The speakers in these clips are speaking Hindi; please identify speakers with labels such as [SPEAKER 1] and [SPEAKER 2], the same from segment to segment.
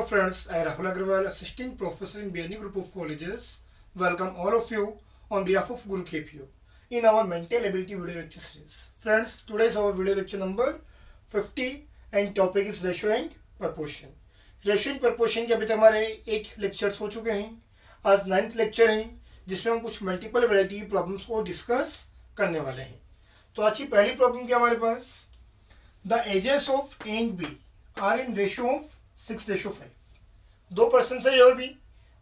[SPEAKER 1] friends, I Rahul Agrawal, Assistant Professor in BNU Group of Colleges. Welcome all of you on behalf of Guru KPU in our Mental Ability video lecture series. Friends, today is our video lecture number 50 and topic is ratio and proportion. Ratio and proportion के अभी तक हमारे 8 लेक्चर्स हो चुके हैं. आज 9th लेक्चर है जिसमें हम कुछ मल्टीपल वैरायटी की प्रॉब्लम्स को डिस्कस करने वाले हैं. तो आज की पहली प्रॉब्लम क्या हमारे पास, the ages of A and B are in ratio of 6:5. दो पर्सन है और बी,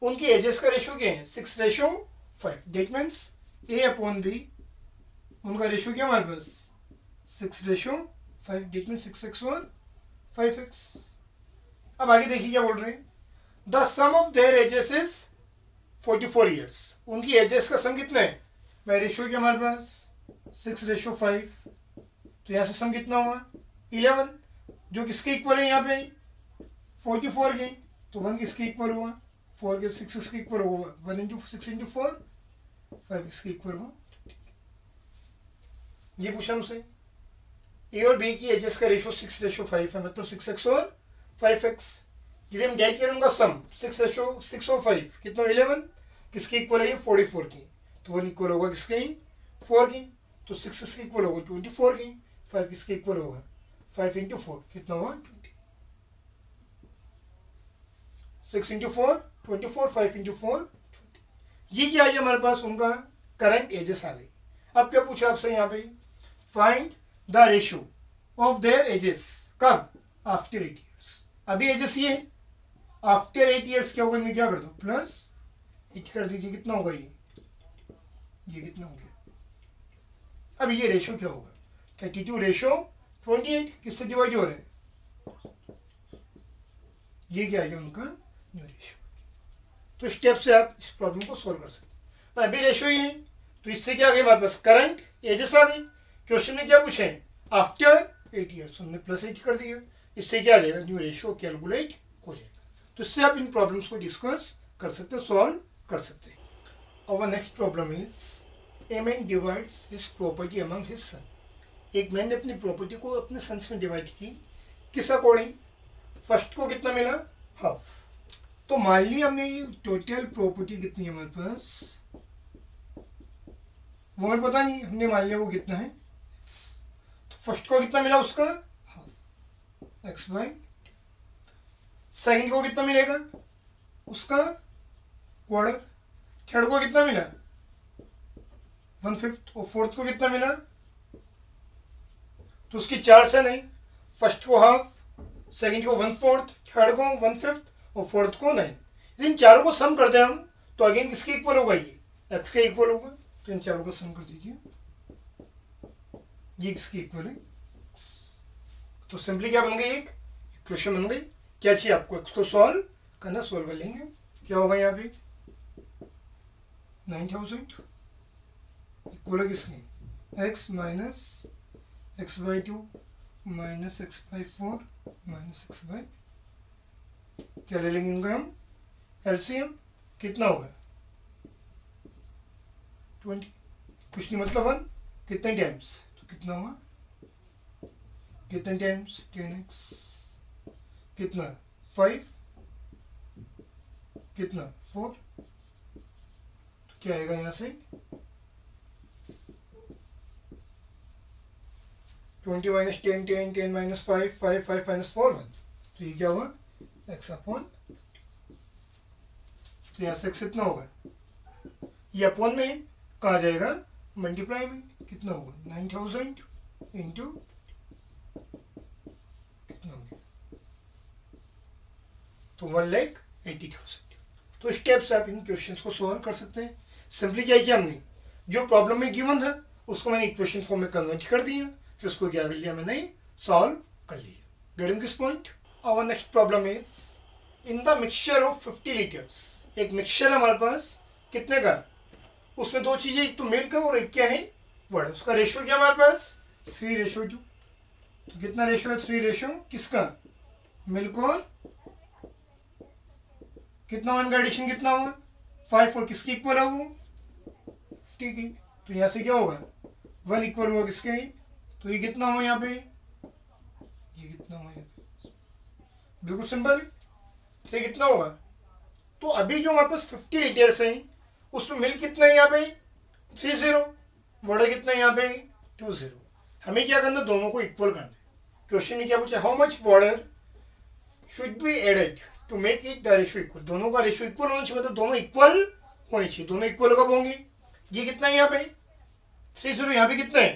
[SPEAKER 1] उनकी एजेस का रेशियो क्या है 6:5. That means A upon B, उनका रेशियो क्या हमारे पास 6:5. दैट मीन्स 6x और 5x. अब आगे देखिए क्या बोल रहे हैं, the sum of their ages is 44 years. उनकी एजेस का सम कितना है भाई, रेशियो क्या हमारे पास 6:5. तो यहाँ से सम कितना हुआ 11, जो किसके इक्वल है यहाँ पे 44 के. तो 1 किसके इक्वल हुआ 4 के, 6 किसके इक्वल होगा 1 × 6 × 4, 5 किसके इक्वल हुआ. ये पूछा हमसे, ए और बी की एजेस का रेशियो 6:5 है, मतलब 6x और 5x. यदि हम डेट करेंगे सम 6:6 और 5 कितना 11, किसके इक्वल है ये 44 की. तो 1 इक्वल होगा किसके 4 की. तो 6 किसके इक्वल होगा 24 की. 5 किसके इक्वल होगा 5 × 4 कितना हुआ 20. 6 × 4 24, 5 × 4 20. ये क्या है हमारे पास, उनका करंट एजेस आ गई. अब क्या पूछा आपसे यहाँ पे, find the ratio of their edges. कब, आफ्टर 8 ईयर्स. अभी एजेस ये आफ्टर 8 ईयर्स क्या होगा, इनमें क्या कर दो प्लस 8 कर दीजिए, कितना होगा ये कितना हो गया. अब ये रेशियो क्या होगा 32 रेशियो 28, किससे डिवाइड हो रहे हैं, ये क्या है उनका न्यू रेशियो. तो स्टेप से आप इस प्रॉब्लम को सॉल्व कर सकते हैं. अभी रेशियो ही है तो इससे क्या आ गया हमारे पास करंट एजेस आ गई. क्वेश्चन में क्या पूछे आफ्टर 8 ईयर्स, हमने प्लस 8 कर दिया. इससे क्या आ जाएगा न्यू रेशियो कैलकुलेट हो जाएगा. तो इससे आप इन प्रॉब्लम्स को डिस्कस कर सकते हैं, सॉल्व कर सकते हैं. और next problem is a man divides his property among his son. एक मैन ने अपनी प्रॉपर्टी को अपने सन्स में डिवाइड की, किस अकॉर्डिंग. फर्स्ट को कितना मिला हाफ. तो मान लिया हमने ये टोटल प्रॉपर्टी कितनी है हमारे पास, वो हमें पता नहीं, हमने मान लिया वो कितना है. तो फर्स्ट को कितना मिला उसका हाफ x/. सेकंड को कितना मिलेगा उसका क्वार्टर. थर्ड को कितना मिला 1/5. और फोर्थ को कितना मिला, तो उसकी 4 सन है. फर्स्ट को हाफ, सेकंड को 1/4, थर्ड को 1/5 और फोर्थ को 9. इन चारों को सम करते हैं हम तो अगेन किसके इक्वल होगा, ये x के इक्वल होगा. तो इन चारों को सम कर दीजिए, ये किसके इक्वल है. तो सिंपली क्या बन गई, एक इक्वेशन बन गई. क्या चाहिए आपको, इसको सॉल्व करना, सॉल्व कर लेंगे. क्या होगा यहाँ पे 9000 इक्वल है किसके x minus x/2 minus x/4 minus x/. क्या ले लेंगे इनका हम एलसीएम, कितना होगा 20. कुछ नहीं मतलब 1 कितने टाइम्स, तो कितना हुआ कितने टाइम्स 10x, कितना 5, कितना 4. तो क्या आएगा यहाँ से 20 माइनस 10 10 10 माइनस 5 5 5 माइनस 4 1. तो ये क्या हुआ x/. तो यहाँ से x कितना होगा, ये अपॉन में कहा जाएगा मल्टीप्लाई में, कितना होगा 9000 इंटू कितना हो गया तो 1,80,000. तो स्टेप से आप इन क्वेश्चंस को सॉल्व कर सकते हैं. सिंपली क्या किया हमने, जो प्रॉब्लम में गिवन था उसको मैंने इक्वेशन फॉर्म में कन्वर्ट कर दिया, फिर उसको क्या कर लिया मैंने सॉल्व कर लिया. Getting this point. Our next problem is in the mixture of 50 litres. एक मिक्सचर है हमारे पास कितने का, उसमें दो चीजें, एक तो मिल्क है और एक क्या है वर्ड. उसका रेशियो क्या हमारे पास 3:2. तो कितना रेशियो है 3 रेशियो किसका, मिल्क और कितना 1 का एडिशन कितना हुआ 5 और किसकी इक्वल है वो 50 की. तो यहाँ से क्या होगा 1 इक्वल हुआ किसके, तो ये कितना हुआ यहाँ पे, ये कितना हुआ यहाँ पे, बिल्कुल सिंपल. तो कितना होगा? तो अभी जो हमारे पास 50 लीटर्स हैं उसमें मिल्क कितना है यहाँ पे? 30, वाटर कितना है यहाँ पे? 20। हमें क्या करना, दोनों को इक्वल करना है। क्वेश्चन में क्या पूछा, how much water should be added to make it the ratio equal. दोनों का रेशियो इक्वल होना चाहिए, मतलब दोनों इक्वल होने चाहिए। दोनों इक्वल कब होंगे? ये कितना है यहाँ पे? 30, यहाँ पे कितना है?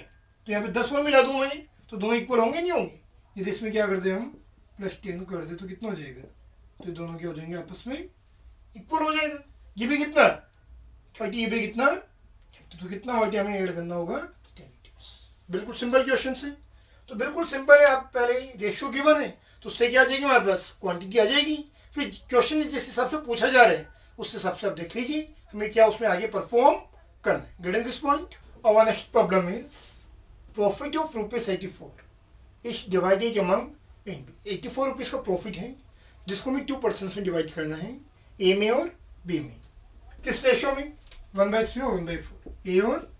[SPEAKER 1] तो यहाँ पे 10 और मिला दूँ मैं, तो दोनों इक्वल होंगे नहीं होंगे? यदि इसमें क्या करते हैं हम +10 कर दे तो कितना हो जाएगा? तो दोनों क्या हो जाएंगे, आपस में इक्वल हो जाएगा। ये भी कितना 30, ये भी कितना 30, तो कितना वाटर हमें ऐड करना होगा? 10 बिल्कुल सिंपल क्वेश्चन है। तो बिल्कुल सिंपल है, आप पहले ही रेशियो गिवन है तो उससे क्या आ जाएगी हमारे पास? क्वांटिटी आ जाएगी। फिर क्वेश्चन जिस हिसाब से पूछा जा रहा है उस हिसाब से आप देख लीजिए हमें क्या उसमें आगे परफॉर्म करना है। Getting this point? Our next problem is profit of ₹84 is divided among A B. 84 rupees का प्रॉफिट है जिसको हमें 2% में डिवाइड करना है, ए में और बी में। किस रेशियो में? 1/3 और 1/4। ए और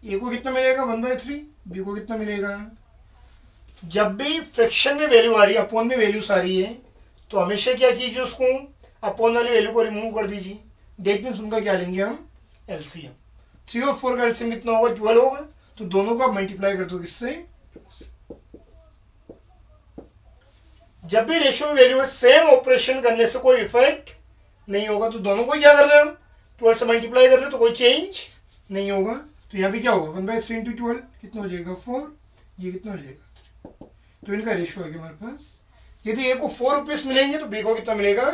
[SPEAKER 1] ए को कितना मिलेगा? 1/3। बी को कितना मिलेगा? जब भी फ्रैक्शन में वैल्यू आ रही है, अपॉन में वैल्यूज आ रही है, तो हमेशा क्या कीजिए, उसको अपॉन वाली वैल्यू को रिमूव कर दीजिए। डेट मीन्स उनका क्या लेंगे हम? एलसीएम। 3 और 4 का एलसीएम कितना होगा? 12 होगा। तो दोनों का मल्टीप्लाई कर दो किससे? जब भी रेशियो में वैल्यू है, सेम ऑपरेशन करने से कोई इफेक्ट नहीं होगा। तो दोनों को क्या कर रहे हैं हम? 12 से मल्टीप्लाई कर रहे हैं तो कोई चेंज नहीं होगा। तो यहाँ पे क्या होगा? 1/3 इंटू 12 कितना हो जाएगा? 4। ये कितना हो जाएगा? 3। तो इनका रेशियो है हमारे पास। यदि ए को 4 रुपीज़ मिलेंगे तो बी को कितना मिलेगा?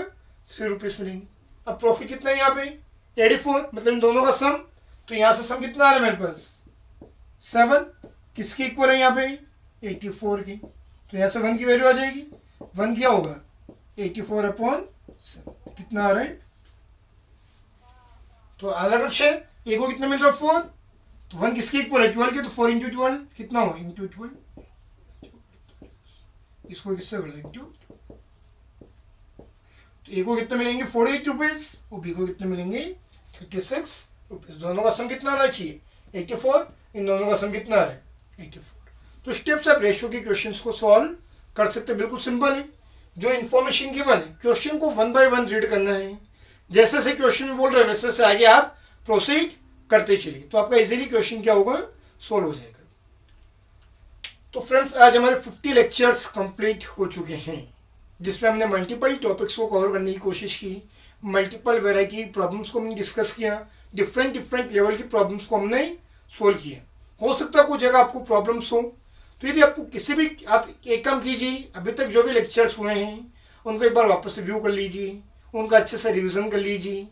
[SPEAKER 1] 3 रुपीज़ मिलेंगे। अब प्रॉफिट कितना है यहाँ पे? 84, मतलब इन दोनों का सम। तो यहाँ से सम कितना आ रहा है मेरे पास? 7। किसकी इक्वल है यहाँ पे? 84 की। तो यहाँ से 1 की वैल्यू आ जाएगी। 1 क्या होगा? 84/7। कितना आ रहा है? तो अलग शेयर ए को कितना मिल रहा है? 4। तो 1 किसकी इक्वल है? 12 के। तो 4 इंटू 12 कितना हो? इंटू 12। इसको किससे कर देंगे? तो ए को कितने मिलेंगे? 48 रुपीज और बी को कितने मिलेंगे? 36 रुपीज। दोनों का सम कितना आना चाहिए? 84। इन दोनों का सम कितना आ रहा है? 84। तो स्टेप से आप रेशियो के क्वेश्चंस को सॉल्व कर सकते हैं। बिल्कुल सिंपल है। जो इन्फॉर्मेशन गिवन है, क्वेश्चन को 1 बाय 1 रीड करना है। जैसे जैसे क्वेश्चन में बोल रहे हैं वैसे वैसे आगे आप प्रोसीड करते चलिए, तो आपका इजीली क्वेश्चन क्या होगा? सोल्व हो जाएगा। तो फ्रेंड्स, आज हमारे 50 लेक्चर्स कंप्लीट हो चुके हैं, जिसमें हमने मल्टीपल टॉपिक्स को कवर करने की कोशिश की। मल्टीपल वैरायटी प्रॉब्लम्स को हमने डिस्कस किया। डिफरेंट लेवल की प्रॉब्लम्स को हमने सोल्व किया। हो सकता है कुछ जगह आपको प्रॉब्लम्स हो, तो यदि आपको किसी भी, आप एक काम कीजिए, अभी तक जो भी लेक्चर्स हुए हैं उनको एक बार वापस रिव्यू कर लीजिए, उनका अच्छे से रिविजन कर लीजिए।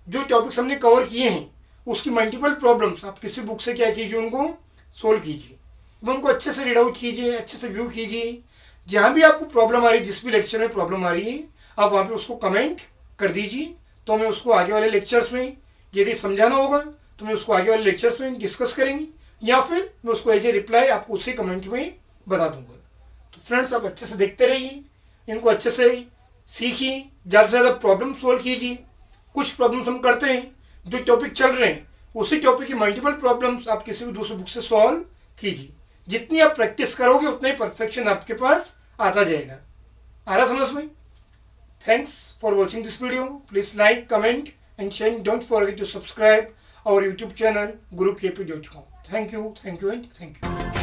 [SPEAKER 1] जो टॉपिक्स हमने कवर किए हैं उसकी मल्टीपल प्रॉब्लम्स आप किसी बुक से क्या कीजिए, उनको सोल्व कीजिए, उनको अच्छे से रीड आउट कीजिए, अच्छे से व्यू कीजिए। जहाँ भी आपको प्रॉब्लम आ रही है, जिस भी लेक्चर में प्रॉब्लम आ रही है, आप वहाँ पे उसको कमेंट कर दीजिए। तो मैं उसको आगे वाले लेक्चर्स में, यदि समझाना होगा तो मैं उसको आगे वाले लेक्चर्स में डिस्कस करेंगे, या फिर मैं उसको एज ए रिप्लाई आपको उसी कमेंट में बता दूंगा। तो फ्रेंड्स, आप अच्छे से देखते रहिए, इनको अच्छे से सीखिए, ज़्यादा से ज़्यादा प्रॉब्लम सोल्व कीजिए। कुछ प्रॉब्लम्स हम करते हैं, जो टॉपिक चल रहे हैं उसी टॉपिक की मल्टीपल प्रॉब्लम्स आप किसी भी दूसरे बुक से सॉल्व कीजिए। जितनी आप प्रैक्टिस करोगे उतना ही परफेक्शन आपके पास आता जाएगा। आ रहा समझ में? Thanks for watching this video. Please like, comment and share. Don't forget to subscribe our YouTube channel gurukp.com. Thank you and thank you.